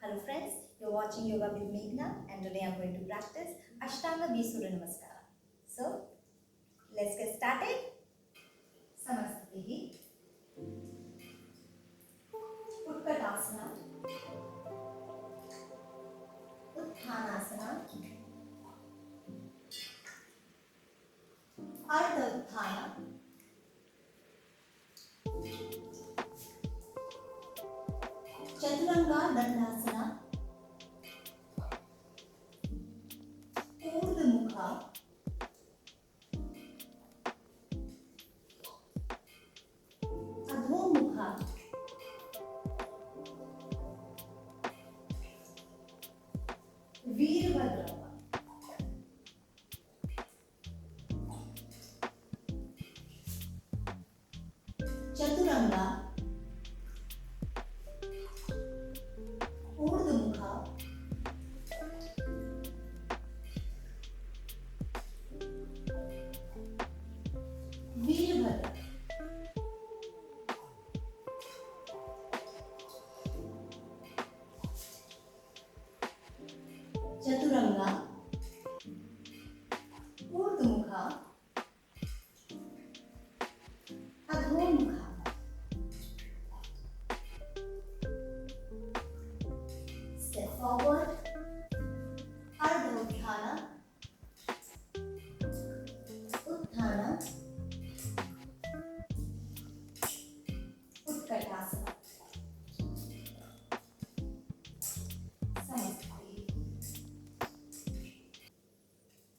Hello friends, you're watching Yoga with Meghna and today I'm going to practice Ashtanga B Surya Namaskara. So, let's get started. Samastitihi, Utkatasana, Uttanasana, Ardha Utthana, Chaturanga Dandasana, Urdhva Mukha, Adho Mukha, Virabhadra, Chaturanga, Urdhva Mukha, Virabhadra, Chaturanga, Urdhva Mukha, Adho Mukha. Step forward, Ardha Utthana, Utthana, Utkatasana, Samastiti.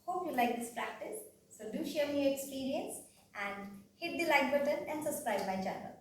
Hope you like this practice. So do share me your experience and hit the like button and subscribe my channel.